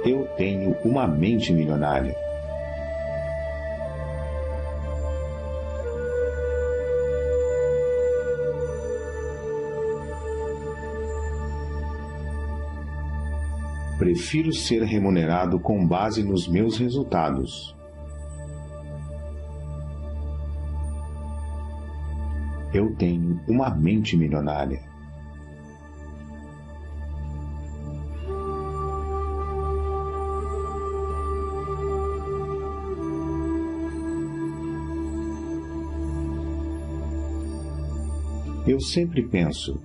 Eu tenho uma mente milionária. Prefiro ser remunerado com base nos meus resultados. Eu tenho uma mente milionária. Eu sempre penso,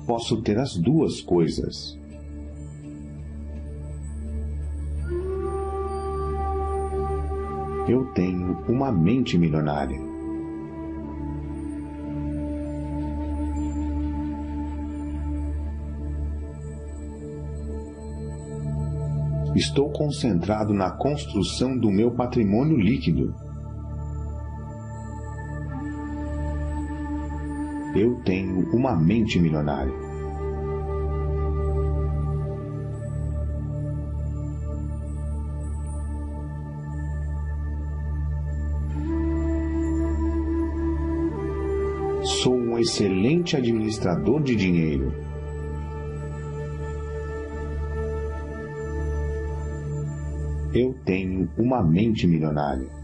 posso ter as duas coisas. Eu tenho uma mente milionária. Estou concentrado na construção do meu patrimônio líquido. Eu tenho uma mente milionária. Sou um excelente administrador de dinheiro. Eu tenho uma mente milionária.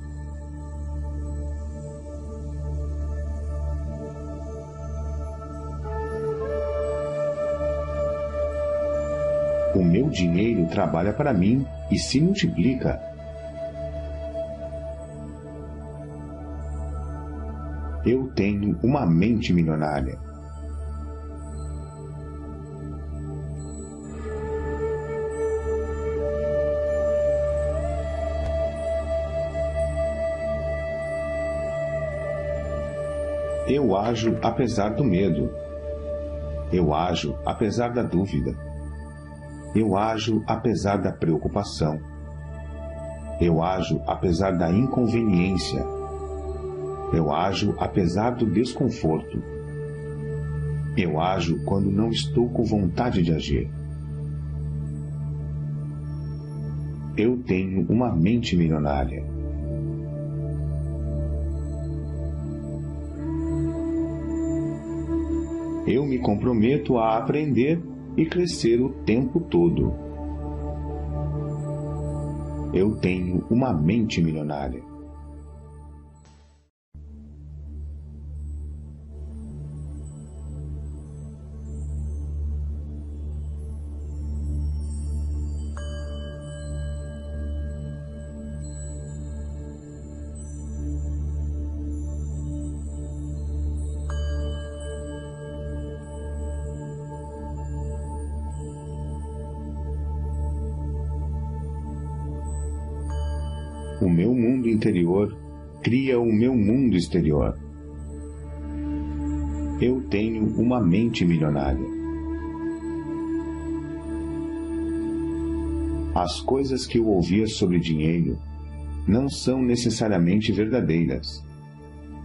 O meu dinheiro trabalha para mim e se multiplica. Eu tenho uma mente milionária. Eu ajo apesar do medo. Eu ajo apesar da dúvida. Eu ajo apesar da preocupação. Eu ajo apesar da inconveniência. Eu ajo apesar do desconforto. Eu ajo quando não estou com vontade de agir. Eu tenho uma mente milionária. Eu me comprometo a aprender e crescer o tempo todo. Eu tenho uma mente milionária. O meu mundo interior cria o meu mundo exterior. Eu tenho uma mente milionária. As coisas que eu ouvia sobre dinheiro não são necessariamente verdadeiras.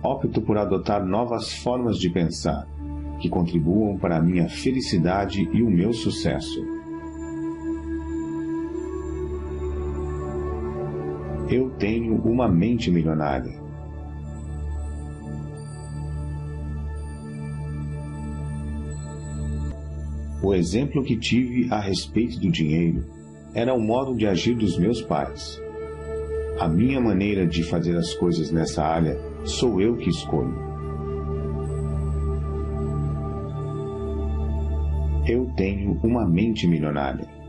Opto por adotar novas formas de pensar que contribuam para a minha felicidade e o meu sucesso. Eu tenho uma mente milionária. O exemplo que tive a respeito do dinheiro era o modo de agir dos meus pais. A minha maneira de fazer as coisas nessa área sou eu que escolho. Eu tenho uma mente milionária.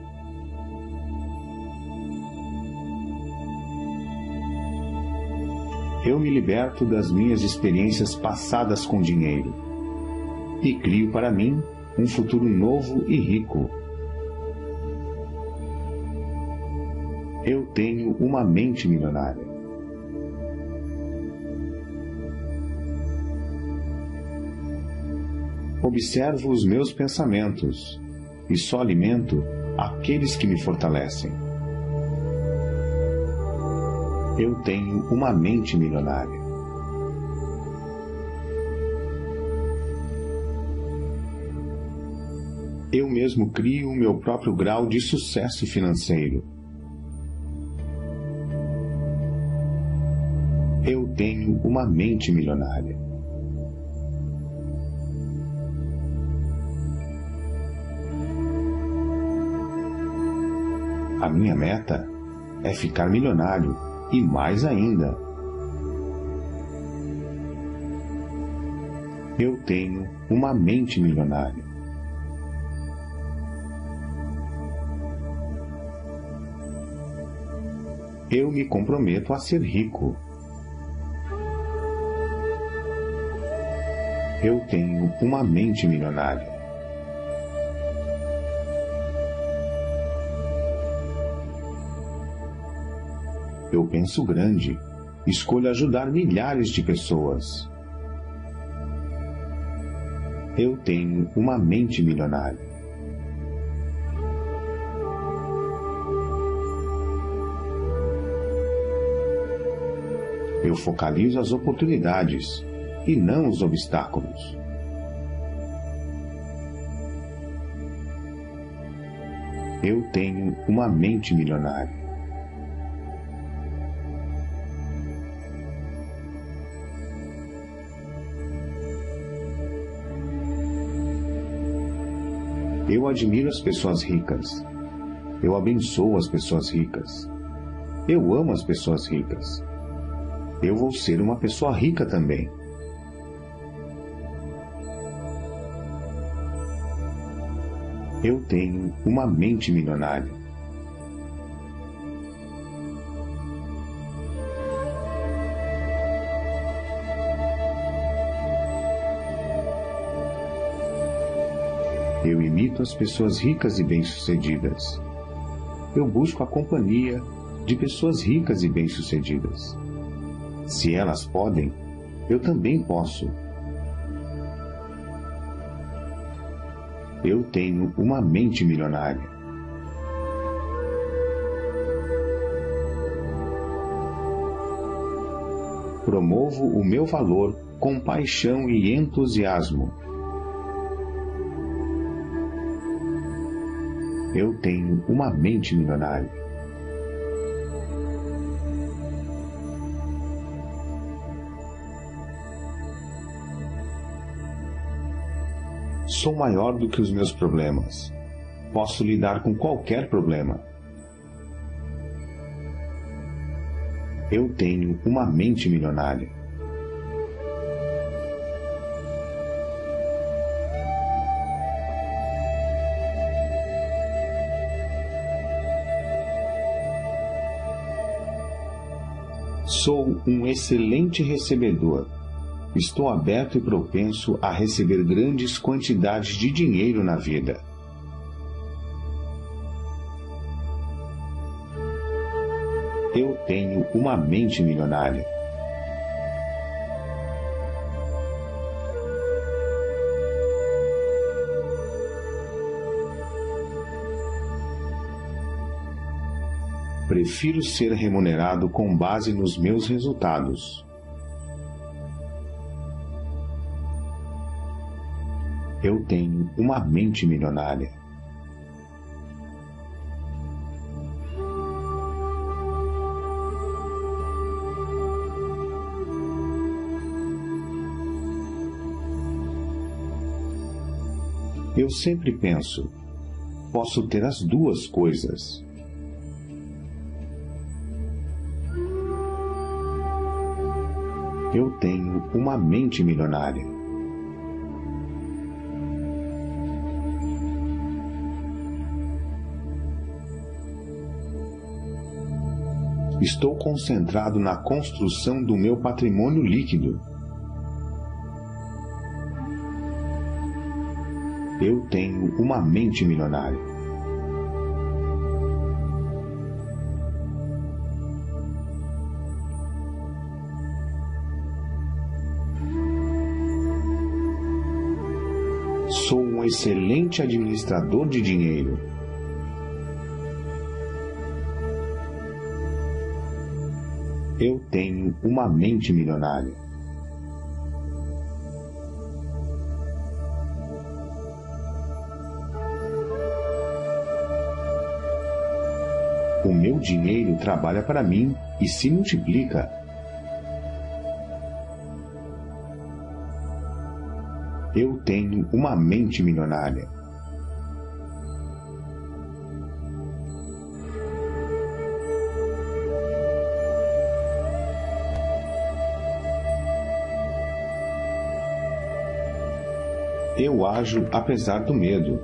Eu me liberto das minhas experiências passadas com dinheiro e crio para mim um futuro novo e rico. Eu tenho uma mente milionária. Observo os meus pensamentos e só alimento aqueles que me fortalecem. Eu tenho uma mente milionária. Eu mesmo crio o meu próprio grau de sucesso financeiro tenho uma mente milionária. A minha meta é ficar milionário e mais ainda. Eu tenho uma mente milionária. Eu me comprometo a ser rico. Eu tenho uma mente milionária. Eu penso grande, escolho ajudar milhares de pessoas. Eu tenho uma mente milionária. Eu focalizo as oportunidades e não os obstáculos. Eu tenho uma mente milionária. Eu admiro as pessoas ricas. Eu abençoo as pessoas ricas. Eu amo as pessoas ricas. Eu vou ser uma pessoa rica também. Eu tenho uma mente milionária. Eu imito as pessoas ricas e bem-sucedidas. Eu busco a companhia de pessoas ricas e bem-sucedidas. Se elas podem, eu também posso. Eu tenho uma mente milionária. Promovo o meu valor com paixão e entusiasmo. Eu tenho uma mente milionária. Sou maior do que os meus problemas. Posso lidar com qualquer problema. Eu tenho uma mente milionária. Sou um excelente recebedor. Estou aberto e propenso a receber grandes quantidades de dinheiro na vida. Eu tenho uma mente milionária. Prefiro ser remunerado com base nos meus resultados. Eu tenho uma mente milionária. Eu sempre penso, posso ter as duas coisas. Eu tenho uma mente milionária. Estou concentrado na construção do meu patrimônio líquido. Eu tenho uma mente milionária. Sou um excelente administrador de dinheiro. Eu tenho uma mente milionária. O meu dinheiro trabalha para mim e se multiplica. Eu tenho uma mente milionária. Eu ajo apesar do medo.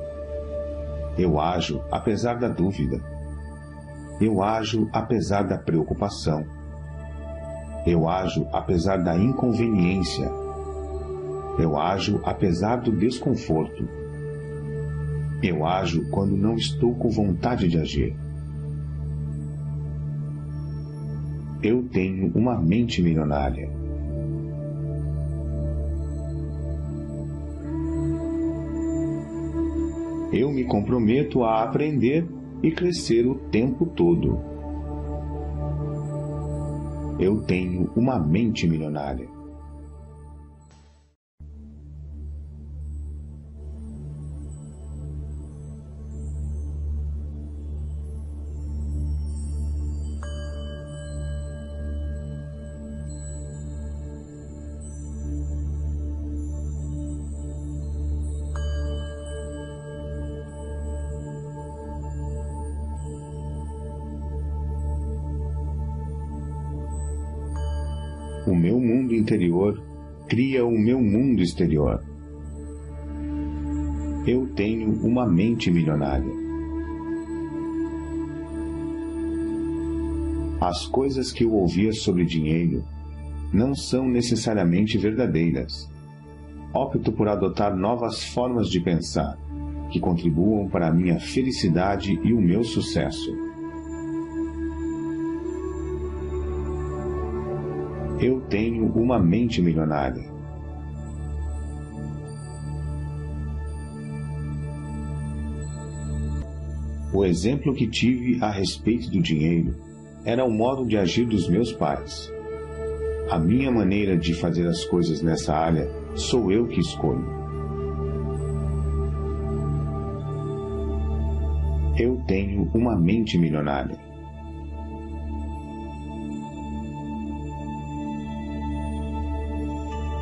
Eu ajo apesar da dúvida. Eu ajo apesar da preocupação. Eu ajo apesar da inconveniência. Eu ajo apesar do desconforto. Eu ajo quando não estou com vontade de agir. Eu tenho uma mente milionária. Eu me comprometo a aprender e crescer o tempo todo. Eu tenho uma mente milionária. O meu mundo interior cria o meu mundo exterior. Eu tenho uma mente milionária. As coisas que eu ouvia sobre dinheiro não são necessariamente verdadeiras. Opto por adotar novas formas de pensar que contribuam para a minha felicidade e o meu sucesso. Eu tenho uma mente milionária. O exemplo que tive a respeito do dinheiro era o modo de agir dos meus pais. A minha maneira de fazer as coisas nessa área sou eu que escolho. Eu tenho uma mente milionária.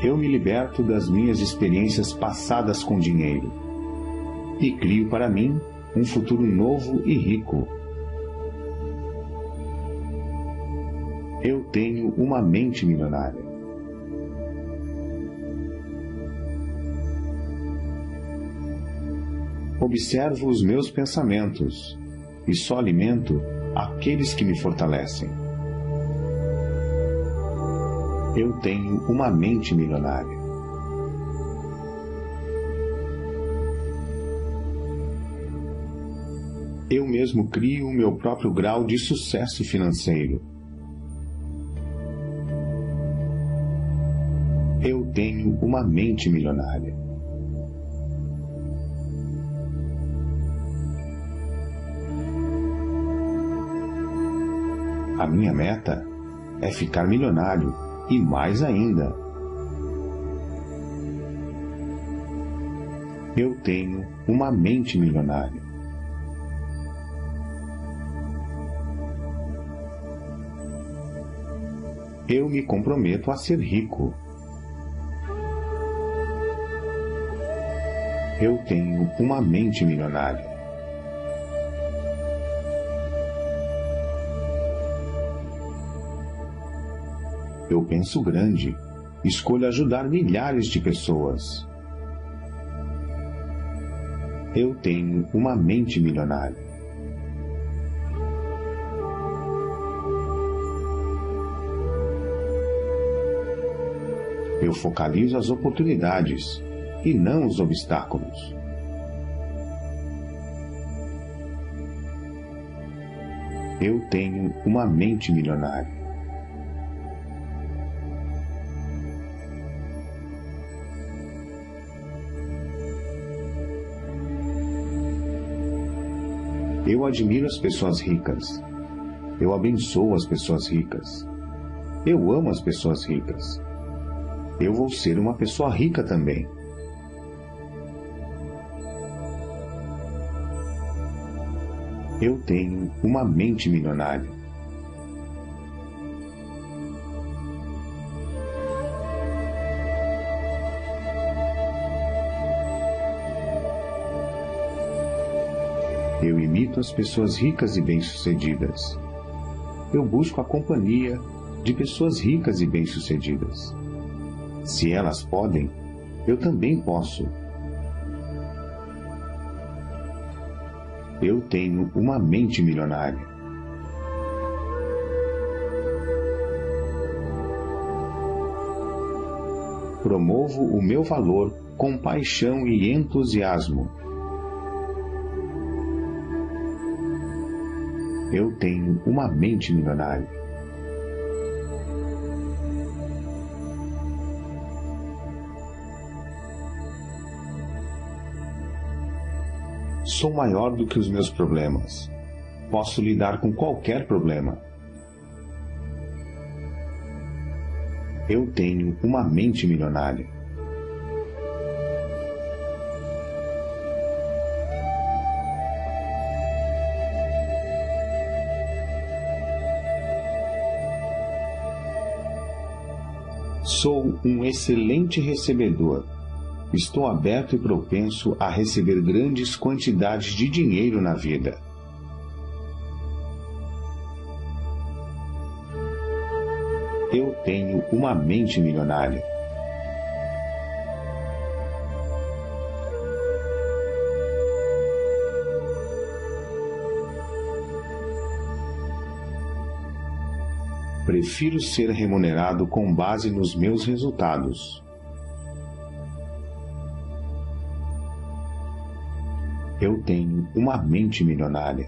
Eu me liberto das minhas experiências passadas com dinheiro e crio para mim um futuro novo e rico. Eu tenho uma mente milionária. Observo os meus pensamentos e só alimento aqueles que me fortalecem. Eu tenho uma mente milionária. Eu mesmo crio o meu próprio grau de sucesso financeiro. Eu tenho uma mente milionária. A minha meta é ficar milionário e mais ainda. Eu tenho uma mente milionária. Eu me comprometo a ser rico. Eu tenho uma mente milionária. Eu penso grande, escolho ajudar milhares de pessoas. Eu tenho uma mente milionária. Eu focalizo as oportunidades e não os obstáculos. Eu tenho uma mente milionária. Eu admiro as pessoas ricas. Eu abençoo as pessoas ricas. Eu amo as pessoas ricas. Eu vou ser uma pessoa rica também. Eu tenho uma mente milionária. Eu imito as pessoas ricas e bem-sucedidas. Eu busco a companhia de pessoas ricas e bem-sucedidas. Se elas podem, eu também posso. Eu tenho uma mente milionária. Promovo o meu valor com paixão e entusiasmo. Eu tenho uma mente milionária. Sou maior do que os meus problemas. Posso lidar com qualquer problema. Eu tenho uma mente milionária. Sou um excelente recebedor. Estou aberto e propenso a receber grandes quantidades de dinheiro na vida. Eu tenho uma mente milionária. Prefiro ser remunerado com base nos meus resultados. Eu tenho uma mente milionária.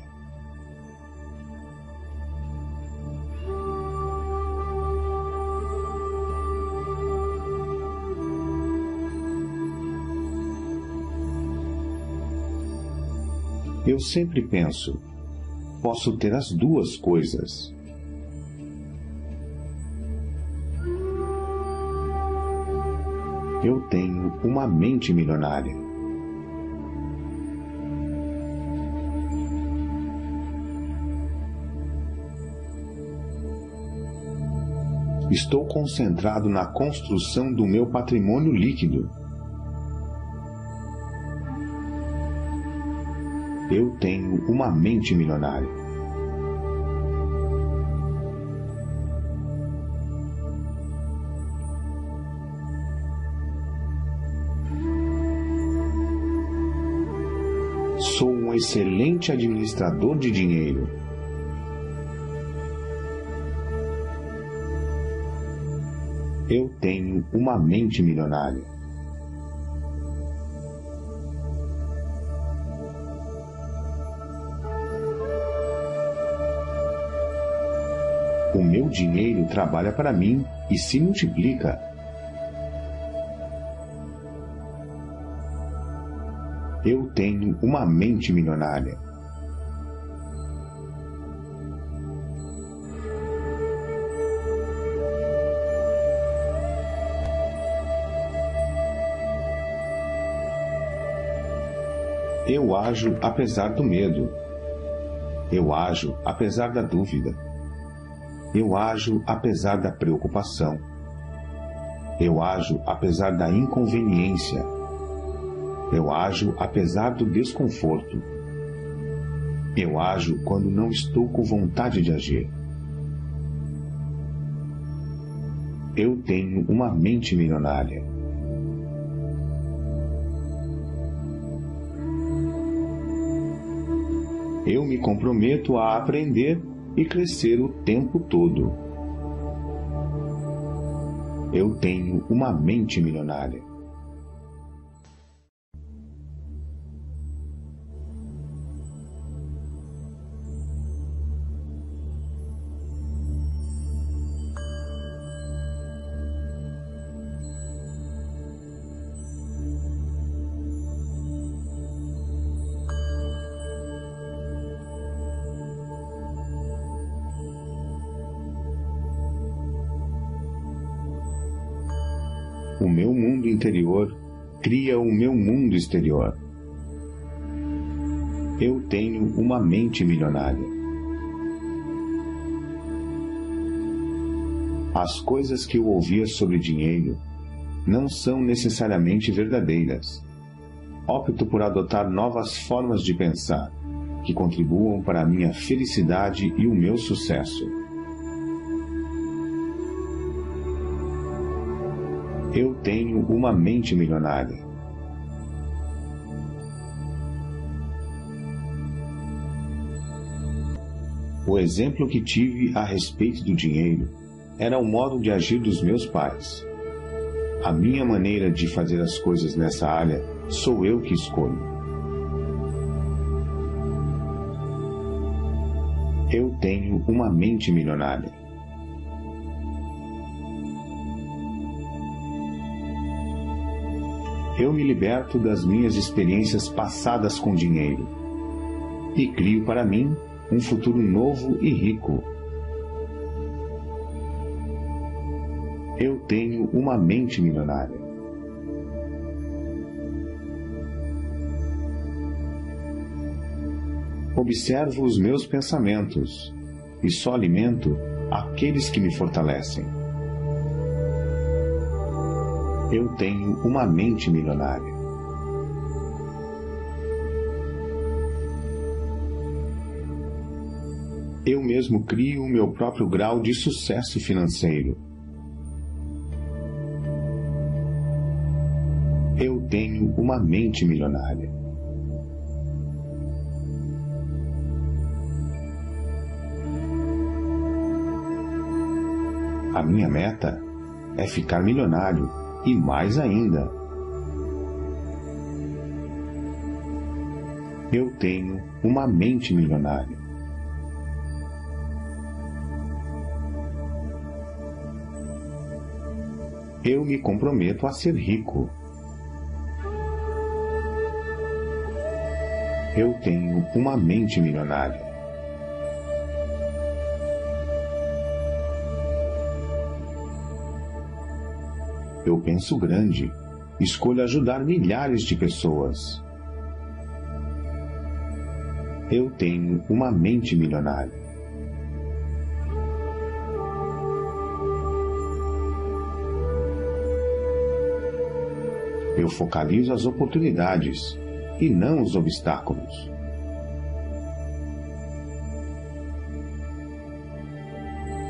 Eu sempre penso, posso ter as duas coisas. Eu tenho uma mente milionária. Estou concentrado na construção do meu patrimônio líquido. Eu tenho uma mente milionária. Sou um excelente administrador de dinheiro. Eu tenho uma mente milionária. O meu dinheiro trabalha para mim e se multiplica. Eu tenho uma mente milionária. Eu ajo apesar do medo. Eu ajo apesar da dúvida. Eu ajo apesar da preocupação. Eu ajo apesar da inconveniência. Eu ajo apesar do desconforto. Eu ajo quando não estou com vontade de agir. Eu tenho uma mente milionária. Eu me comprometo a aprender e crescer o tempo todo. Eu tenho uma mente milionária. O meu mundo interior cria o meu mundo exterior. Eu tenho uma mente milionária. As coisas que eu ouvia sobre dinheiro não são necessariamente verdadeiras. Opto por adotar novas formas de pensar. que contribuam para a minha felicidade e o meu sucesso. Eu tenho uma mente milionária. O exemplo que tive a respeito do dinheiro era o modo de agir dos meus pais. A minha maneira de fazer as coisas nessa área sou eu que escolho. Eu tenho uma mente milionária. Eu me liberto das minhas experiências passadas com dinheiro e crio para mim um futuro novo e rico. Eu tenho uma mente milionária. Observo os meus pensamentos e só alimento aqueles que me fortalecem. Eu tenho uma mente milionária. Eu mesmo crio o meu próprio grau de sucesso financeiro. Eu tenho uma mente milionária. A minha meta é ficar milionário e mais ainda. Eu tenho uma mente milionária. Eu me comprometo a ser rico. Eu tenho uma mente milionária. Eu penso grande, escolho ajudar milhares de pessoas. Eu tenho uma mente milionária. Eu focalizo as oportunidades e não os obstáculos.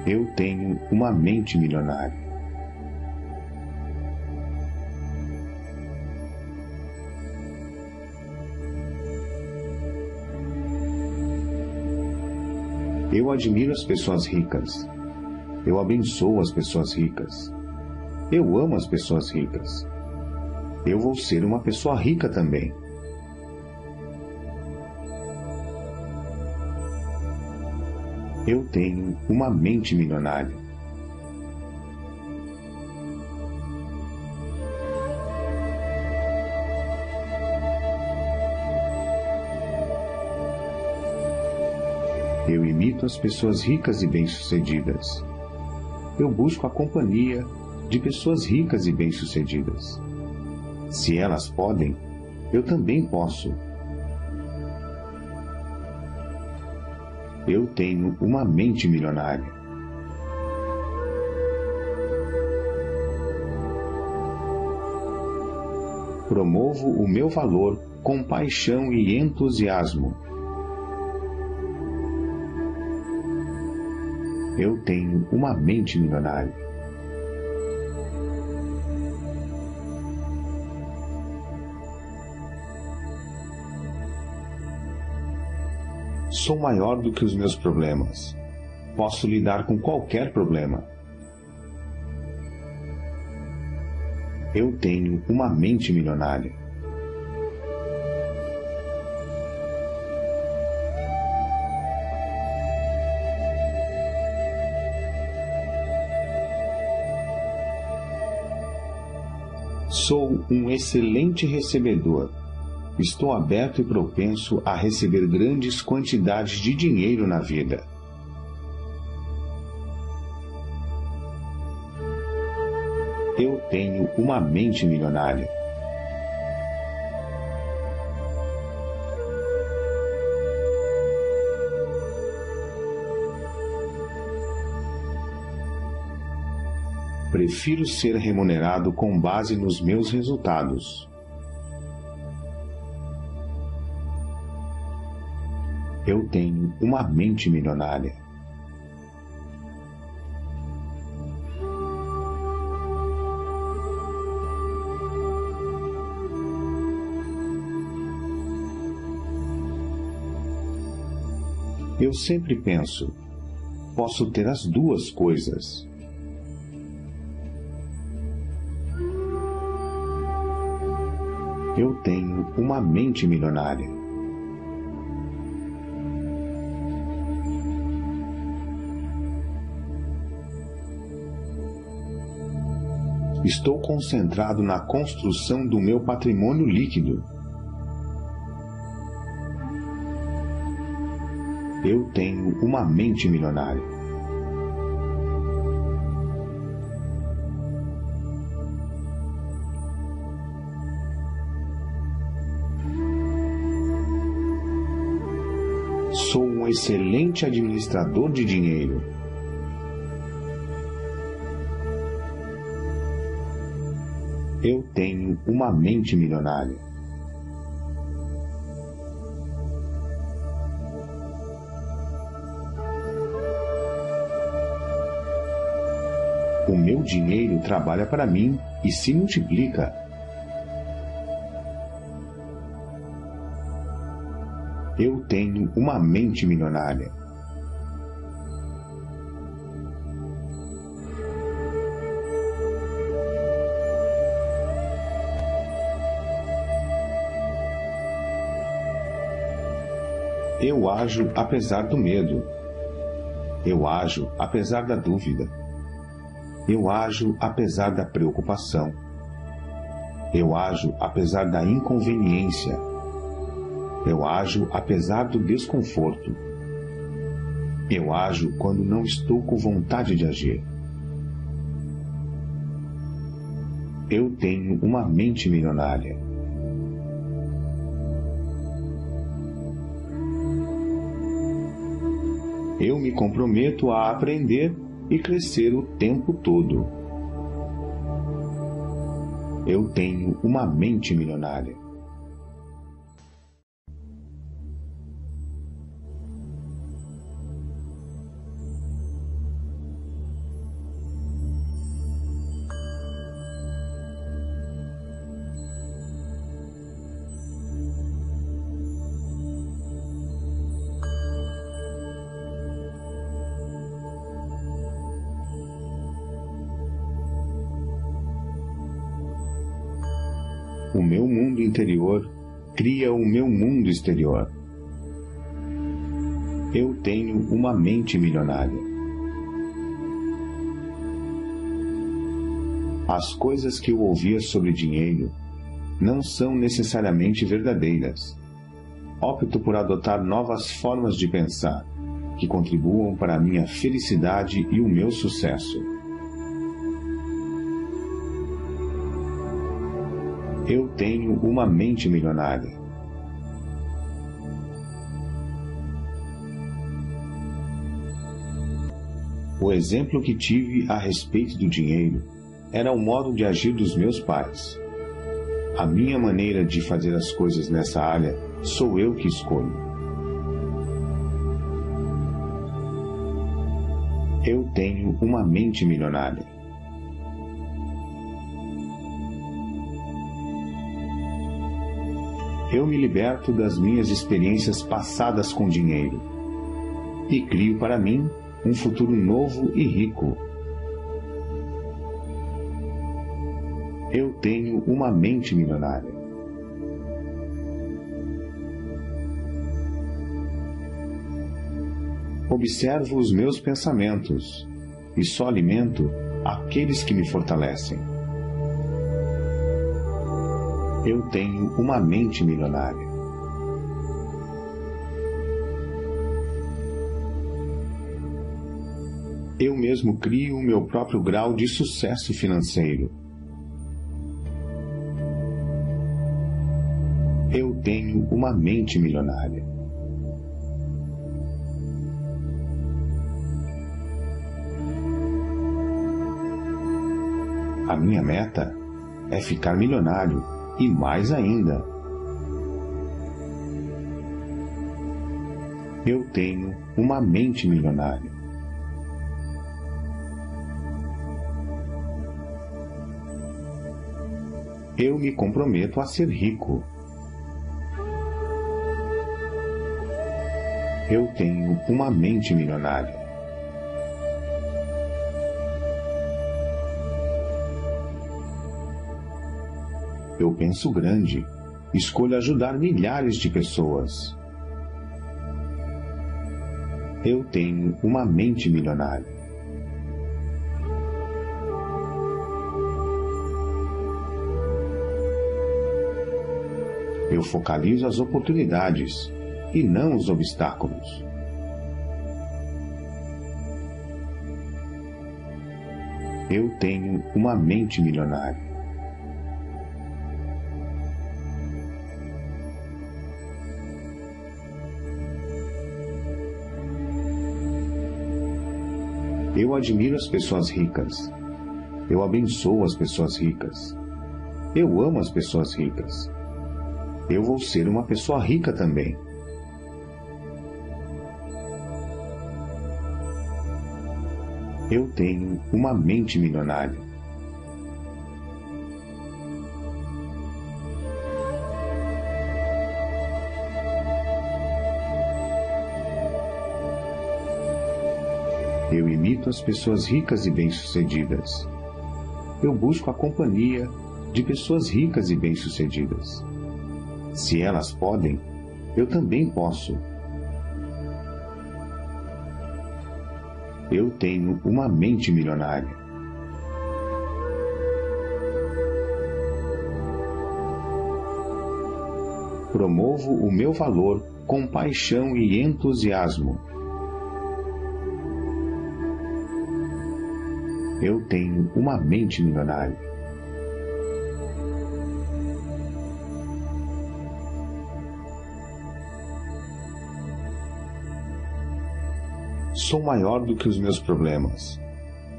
Eu tenho uma mente milionária. Eu admiro as pessoas ricas. Eu abençoo as pessoas ricas. Eu amo as pessoas ricas. Eu vou ser uma pessoa rica também. Eu tenho uma mente milionária. Eu imito as pessoas ricas e bem-sucedidas. Eu busco a companhia de pessoas ricas e bem-sucedidas. Se elas podem, eu também posso. Eu tenho uma mente milionária. Promovo o meu valor com paixão e entusiasmo. Eu tenho uma mente milionária. Sou maior do que os meus problemas. Posso lidar com qualquer problema. Eu tenho uma mente milionária. Sou um excelente recebedor. Estou aberto e propenso a receber grandes quantidades de dinheiro na vida. Eu tenho uma mente milionária. Prefiro ser remunerado com base nos meus resultados. Eu tenho uma mente milionária. Eu sempre penso, posso ter as duas coisas. Eu tenho uma mente milionária. Estou concentrado na construção do meu patrimônio líquido. Eu tenho uma mente milionária. Sou um excelente administrador de dinheiro. Eu tenho uma mente milionária. O meu dinheiro trabalha para mim e se multiplica. Eu tenho uma mente milionária. Eu ajo apesar do medo. Eu ajo apesar da dúvida. Eu ajo apesar da preocupação. Eu ajo apesar da inconveniência. Eu ajo apesar do desconforto. Eu ajo quando não estou com vontade de agir. Eu tenho uma mente milionária. Eu me comprometo a aprender e crescer o tempo todo. Eu tenho uma mente milionária. O meu mundo interior cria o meu mundo exterior. Eu tenho uma mente milionária. As coisas que eu ouvia sobre dinheiro não são necessariamente verdadeiras. Opto por adotar novas formas de pensar que contribuam para a minha felicidade e o meu sucesso. Eu tenho uma mente milionária. O exemplo que tive a respeito do dinheiro era o modo de agir dos meus pais. A minha maneira de fazer as coisas nessa área sou eu que escolho. Eu tenho uma mente milionária. Eu me liberto das minhas experiências passadas com dinheiro e crio para mim um futuro novo e rico. Eu tenho uma mente milionária. Observo os meus pensamentos e só alimento aqueles que me fortalecem. Eu tenho uma mente milionária. Eu mesmo crio o meu próprio grau de sucesso financeiro. Eu tenho uma mente milionária. A minha meta é ficar milionário e mais ainda. Eu tenho uma mente milionária. Eu me comprometo a ser rico. Eu tenho uma mente milionária. Eu penso grande. Escolho ajudar milhares de pessoas. Eu tenho uma mente milionária. Eu focalizo as oportunidades e não os obstáculos. Eu tenho uma mente milionária. Eu admiro as pessoas ricas. Eu abençoo as pessoas ricas. Eu amo as pessoas ricas. Eu vou ser uma pessoa rica também. Eu tenho uma mente milionária. Eu imito as pessoas ricas e bem-sucedidas. Eu busco a companhia de pessoas ricas e bem-sucedidas. Se elas podem, eu também posso. Eu tenho uma mente milionária. Promovo o meu valor com paixão e entusiasmo. Eu tenho uma mente milionária. Sou maior do que os meus problemas.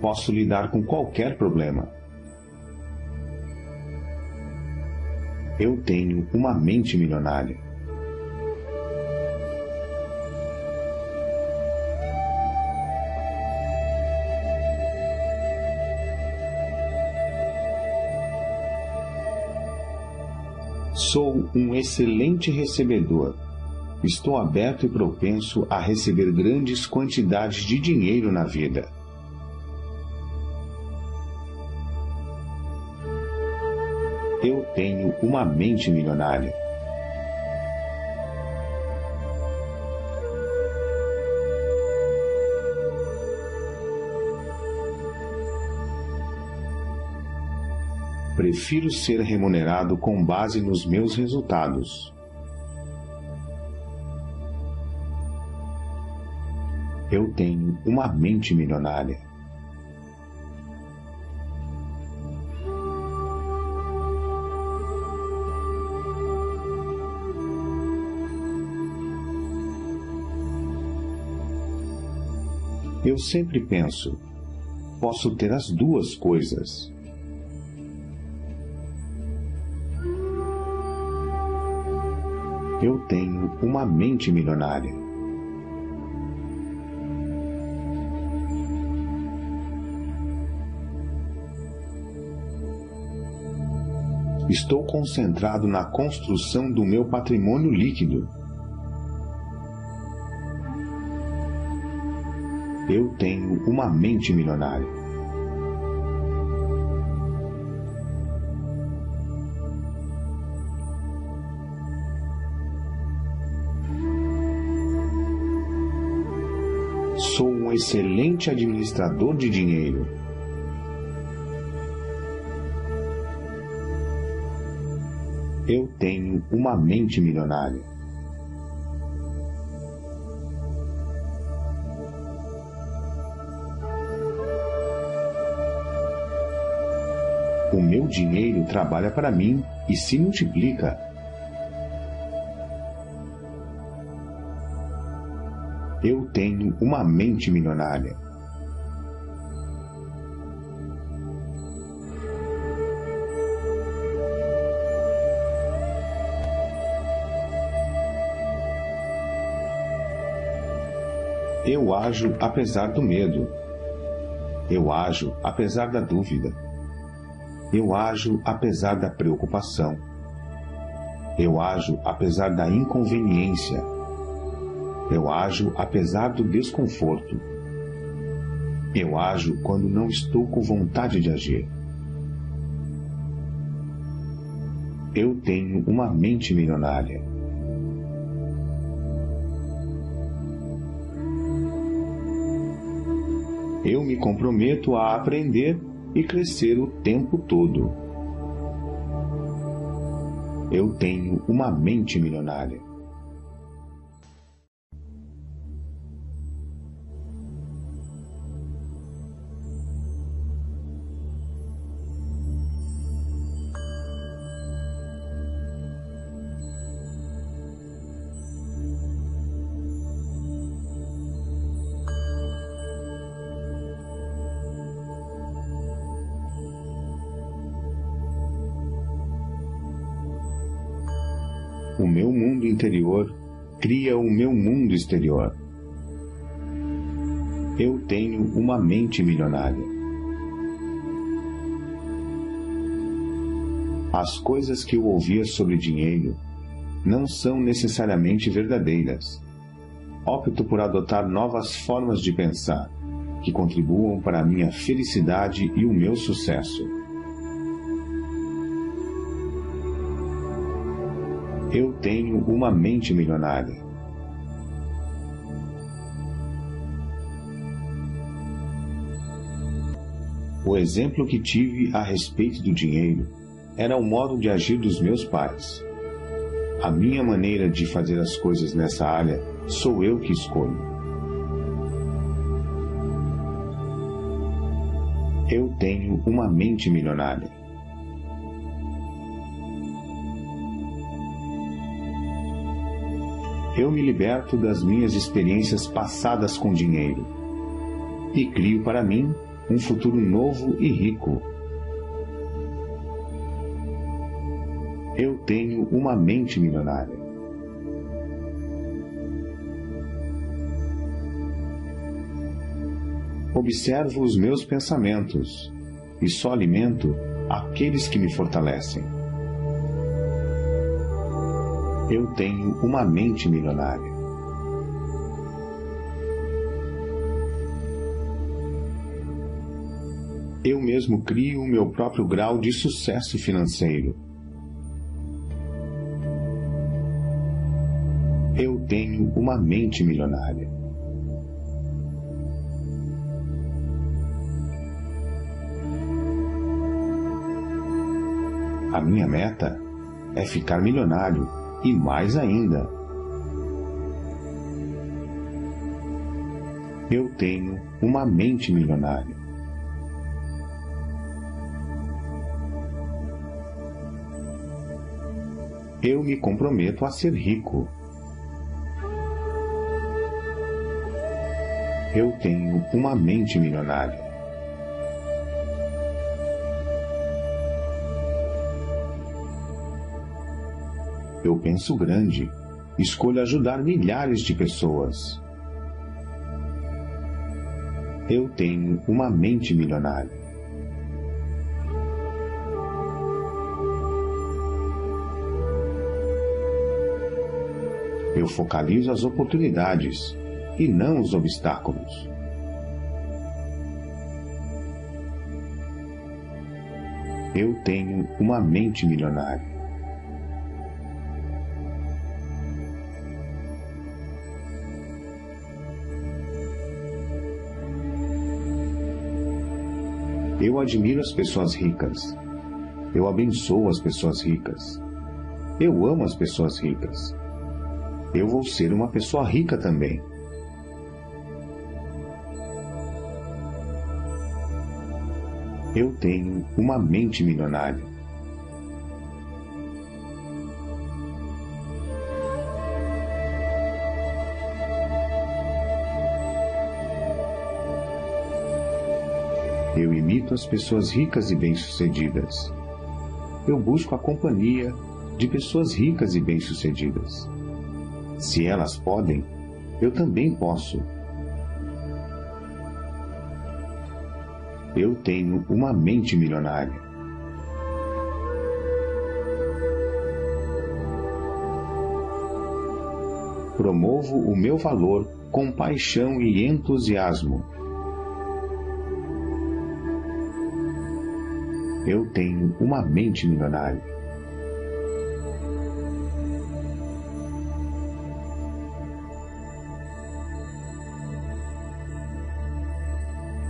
Posso lidar com qualquer problema. Eu tenho uma mente milionária. Sou um excelente recebedor. Estou aberto e propenso a receber grandes quantidades de dinheiro na vida. Eu tenho uma mente milionária. Prefiro ser remunerado com base nos meus resultados. Eu tenho uma mente milionária. Eu sempre penso, posso ter as duas coisas. Eu tenho uma mente milionária. Estou concentrado na construção do meu patrimônio líquido. Eu tenho uma mente milionária. Sou um excelente administrador de dinheiro. Eu tenho uma mente milionária. O meu dinheiro trabalha para mim e se multiplica. Eu tenho uma mente milionária. Eu ajo apesar do medo. Eu ajo apesar da dúvida. Eu ajo apesar da preocupação. Eu ajo apesar da inconveniência. Eu ajo apesar do desconforto. Eu ajo quando não estou com vontade de agir. Eu tenho uma mente milionária. Eu me comprometo a aprender e crescer o tempo todo. Eu tenho uma mente milionária. O meu mundo interior cria o meu mundo exterior. Eu tenho uma mente milionária. As coisas que eu ouvia sobre dinheiro não são necessariamente verdadeiras. Opto por adotar novas formas de pensar que contribuam para a minha felicidade e o meu sucesso. Eu tenho uma mente milionária. O exemplo que tive a respeito do dinheiro era o modo de agir dos meus pais. A minha maneira de fazer as coisas nessa área sou eu que escolho. Eu tenho uma mente milionária. Eu me liberto das minhas experiências passadas com dinheiro e crio para mim um futuro novo e rico. Eu tenho uma mente milionária. Observo os meus pensamentos e só alimento aqueles que me fortalecem. Eu tenho uma mente milionária. Eu mesmo crio o meu próprio grau de sucesso financeiro. Eu tenho uma mente milionária. A minha meta é ficar milionário e mais ainda. Eu tenho uma mente milionária. Eu me comprometo a ser rico. Eu tenho uma mente milionária. Eu penso grande, escolho ajudar milhares de pessoas. Eu tenho uma mente milionária. Eu focalizo as oportunidades e não os obstáculos. Eu tenho uma mente milionária. Eu admiro as pessoas ricas. Eu abençoo as pessoas ricas. Eu amo as pessoas ricas. Eu vou ser uma pessoa rica também. Eu tenho uma mente milionária. Eu imito as pessoas ricas e bem-sucedidas. Eu busco a companhia de pessoas ricas e bem-sucedidas. Se elas podem, eu também posso. Eu tenho uma mente milionária. Promovo o meu valor com paixão e entusiasmo. Eu tenho uma mente milionária.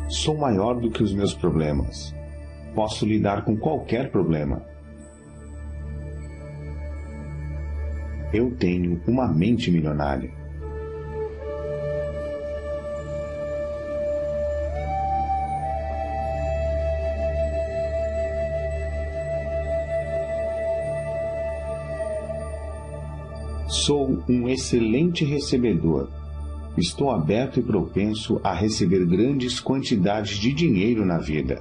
Sou maior do que os meus problemas. Posso lidar com qualquer problema. Eu tenho uma mente milionária. Sou um excelente recebedor. Estou aberto e propenso a receber grandes quantidades de dinheiro na vida.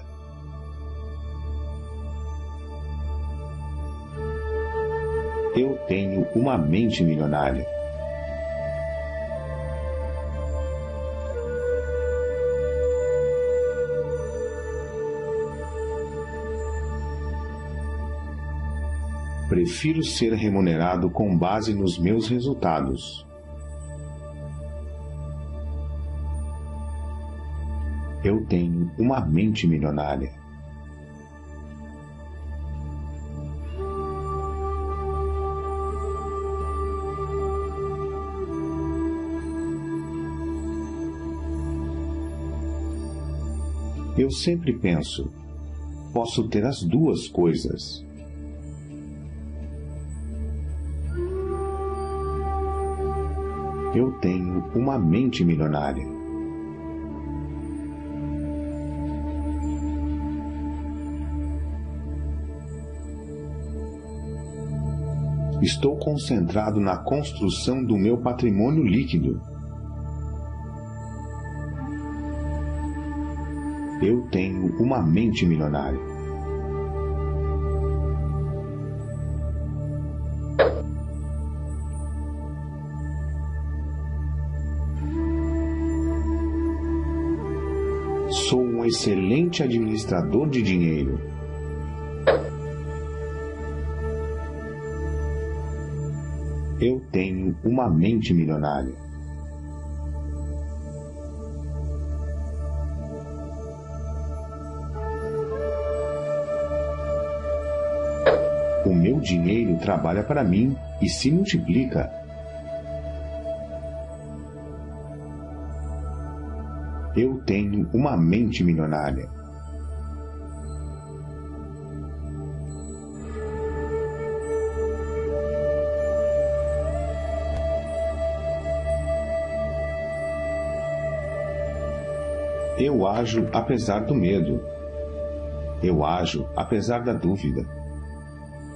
Eu tenho uma mente milionária. Prefiro ser remunerado com base nos meus resultados. Eu tenho uma mente milionária. Eu sempre penso, posso ter as duas coisas. Eu tenho uma mente milionária. Estou concentrado na construção do meu patrimônio líquido. Eu tenho uma mente milionária. Sou um excelente administrador de dinheiro. Eu tenho uma mente milionária. O meu dinheiro trabalha para mim e se multiplica. Eu tenho uma mente milionária. Eu ajo apesar do medo. Eu ajo apesar da dúvida.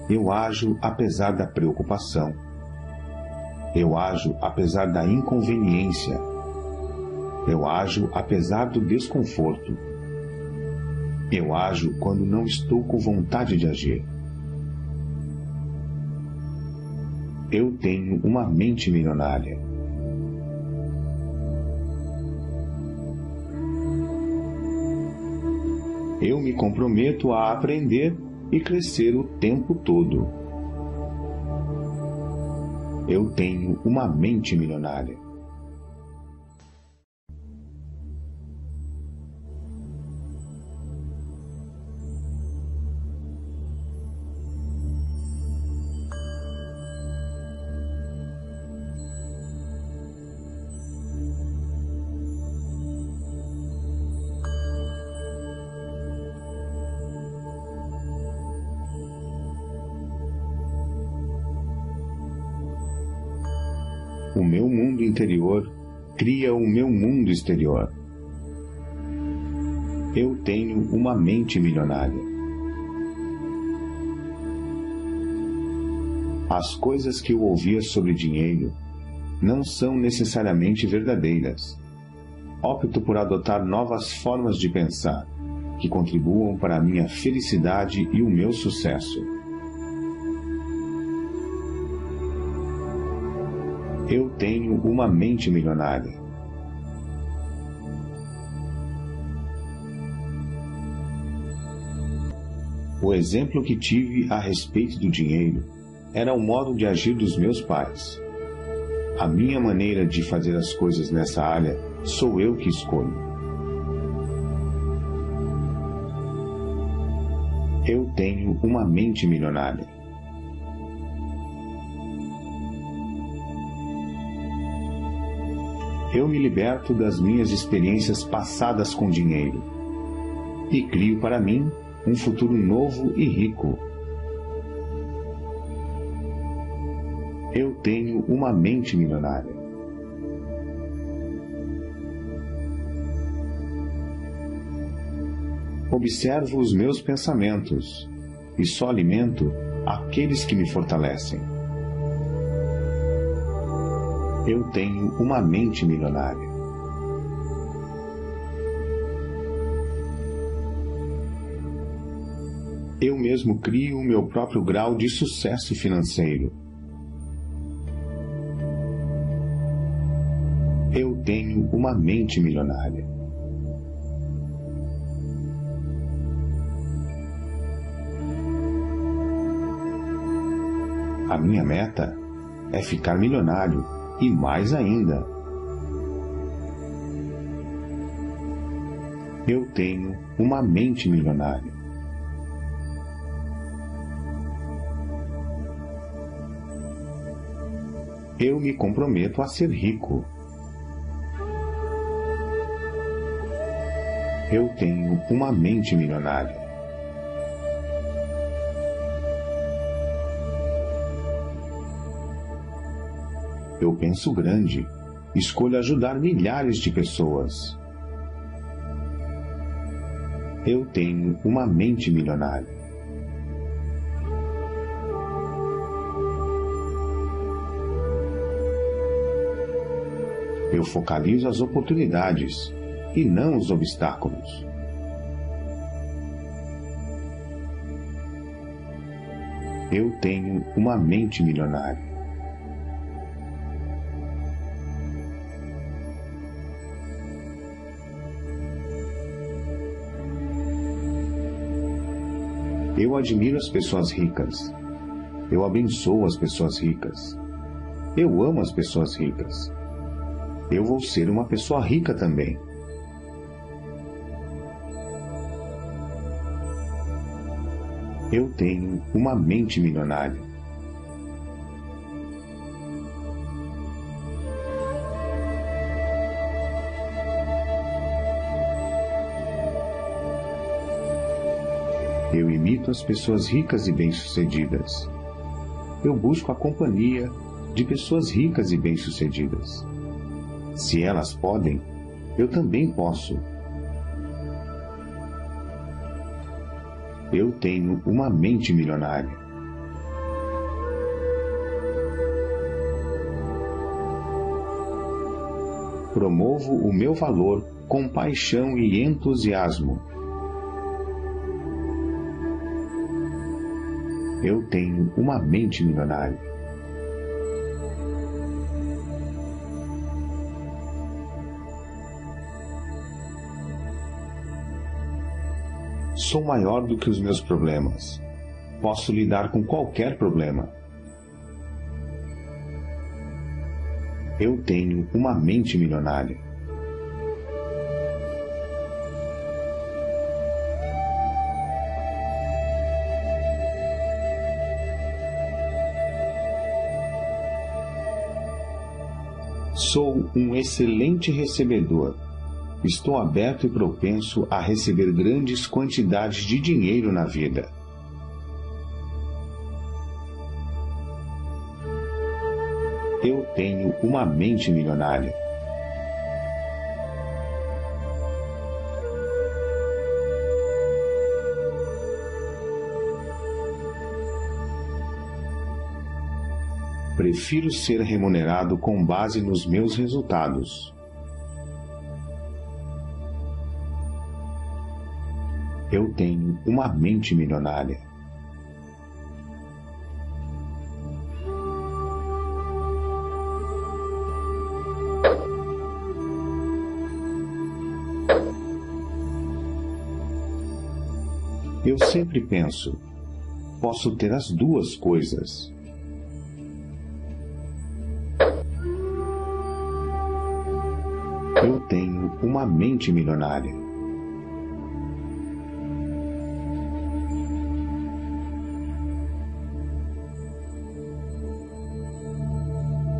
Eu ajo apesar da preocupação. Eu ajo apesar da inconveniência. Eu ajo apesar do desconforto. Eu ajo quando não estou com vontade de agir. Eu tenho uma mente milionária. Eu me comprometo a aprender e crescer o tempo todo. Eu tenho uma mente milionária. O meu mundo interior cria o meu mundo exterior. Eu tenho uma mente milionária. As coisas que eu ouvia sobre dinheiro não são necessariamente verdadeiras. Opto por adotar novas formas de pensar, que contribuam para a minha felicidade e o meu sucesso. Eu tenho uma mente milionária. O exemplo que tive a respeito do dinheiro era o modo de agir dos meus pais. A minha maneira de fazer as coisas nessa área sou eu que escolho. Eu tenho uma mente milionária. Eu me liberto das minhas experiências passadas com dinheiro e crio para mim um futuro novo e rico. Eu tenho uma mente milionária. Observo os meus pensamentos e só alimento aqueles que me fortalecem. Eu tenho uma mente milionária. Eu mesmo crio o meu próprio grau de sucesso financeiro. Eu tenho uma mente milionária. A minha meta é ficar milionário e mais ainda. Eu tenho uma mente milionária. Eu me comprometo a ser rico. Eu tenho uma mente milionária. Eu penso grande, escolho ajudar milhares de pessoas. Eu tenho uma mente milionária. Eu focalizo as oportunidades e não os obstáculos. Eu tenho uma mente milionária. Eu admiro as pessoas ricas. Eu abençoo as pessoas ricas. Eu amo as pessoas ricas. Eu vou ser uma pessoa rica também. Eu tenho uma mente milionária. Eu imito as pessoas ricas e bem-sucedidas. Eu busco a companhia de pessoas ricas e bem-sucedidas. Se elas podem, eu também posso. Eu tenho uma mente milionária. Promovo o meu valor com paixão e entusiasmo. Eu tenho uma mente milionária. Sou maior do que os meus problemas. Posso lidar com qualquer problema. Eu tenho uma mente milionária. Sou um excelente recebedor. Estou aberto e propenso a receber grandes quantidades de dinheiro na vida. Eu tenho uma mente milionária. Prefiro ser remunerado com base nos meus resultados. Eu tenho uma mente milionária. Eu sempre penso, posso ter as duas coisas. Eu tenho uma mente milionária.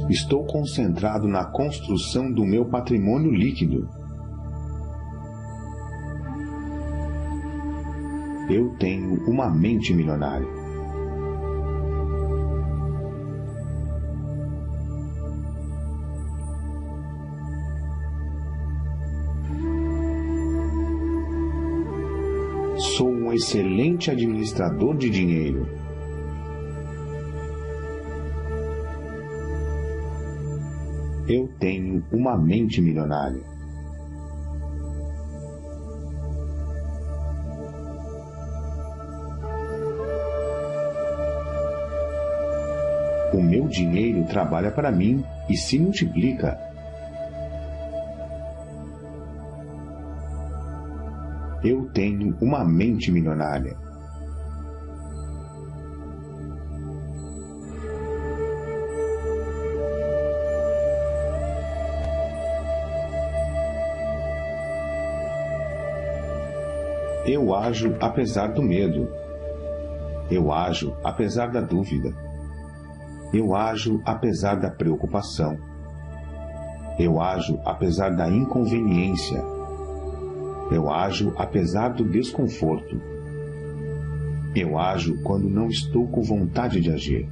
Estou concentrado na construção do meu patrimônio líquido. Eu tenho uma mente milionária. Sou um excelente administrador de dinheiro. Eu tenho uma mente milionária. O meu dinheiro trabalha para mim e se multiplica. Eu tenho uma mente milionária. Eu ajo apesar do medo. Eu ajo apesar da dúvida. Eu ajo apesar da preocupação. Eu ajo apesar da inconveniência. Eu ajo apesar do desconforto. Eu ajo quando não estou com vontade de agir.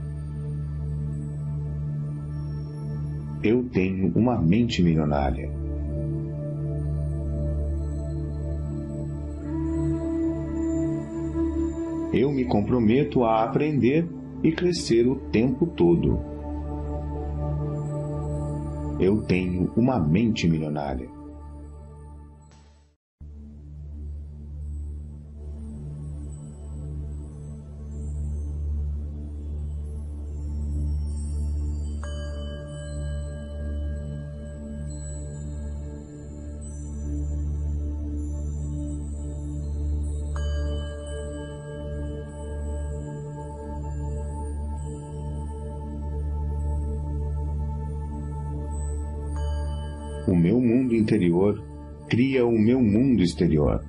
Eu tenho uma mente milionária. Eu me comprometo a aprender e crescer o tempo todo. Eu tenho uma mente milionária. O meu mundo interior cria o meu mundo exterior.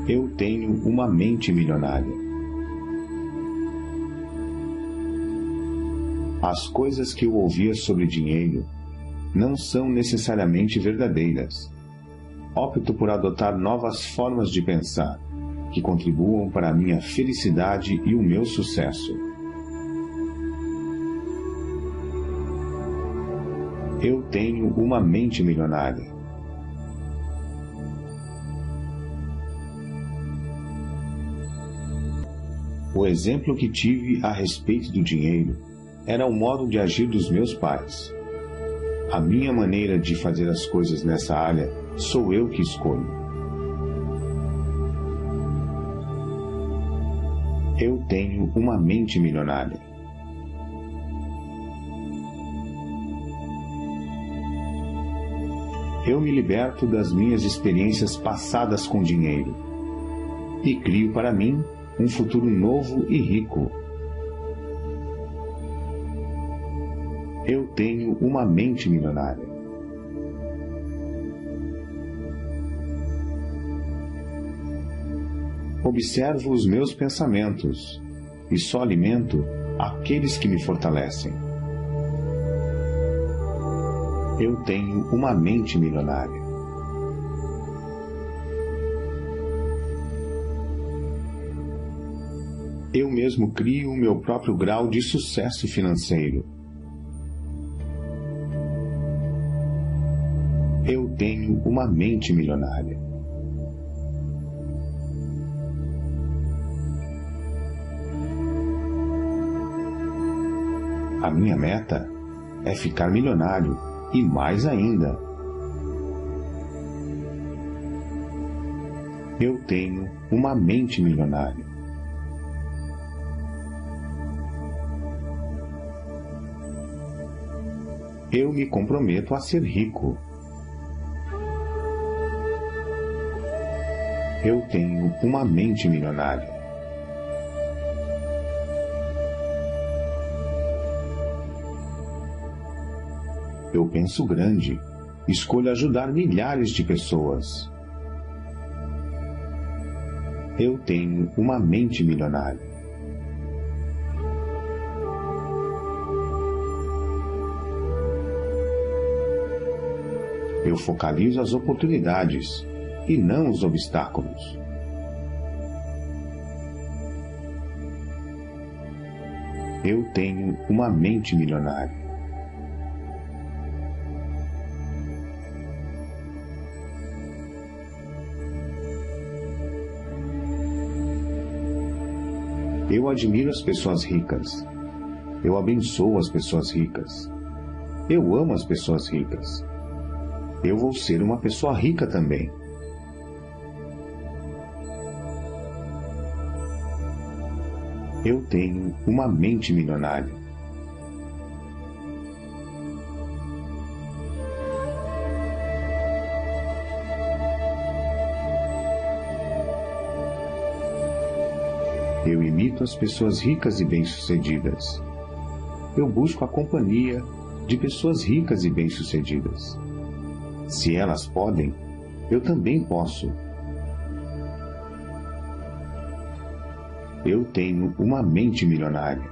Eu tenho uma mente milionária. As coisas que eu ouvia sobre dinheiro não são necessariamente verdadeiras. Opto por adotar novas formas de pensar que contribuam para a minha felicidade e o meu sucesso. Eu tenho uma mente milionária. O exemplo que tive a respeito do dinheiro era o modo de agir dos meus pais. A minha maneira de fazer as coisas nessa área sou eu que escolho. Eu tenho uma mente milionária. Eu me liberto das minhas experiências passadas com dinheiro e crio para mim um futuro novo e rico. Eu tenho uma mente milionária. Observo os meus pensamentos e só alimento aqueles que me fortalecem. Eu tenho uma mente milionária. Eu mesmo crio o meu próprio grau de sucesso financeiro. Eu tenho uma mente milionária. A minha meta é ficar milionário e mais ainda. Eu tenho uma mente milionária. Eu me comprometo a ser rico. Eu tenho uma mente milionária. Eu penso grande. Escolho ajudar milhares de pessoas. Eu tenho uma mente milionária. Eu focalizo as oportunidades e não os obstáculos. Eu tenho uma mente milionária. Eu admiro as pessoas ricas. Eu abençoo as pessoas ricas. Eu amo as pessoas ricas. Eu vou ser uma pessoa rica também. Eu tenho uma mente milionária. Eu imito as pessoas ricas e bem-sucedidas. Eu busco a companhia de pessoas ricas e bem-sucedidas. Se elas podem, eu também posso. Eu tenho uma mente milionária.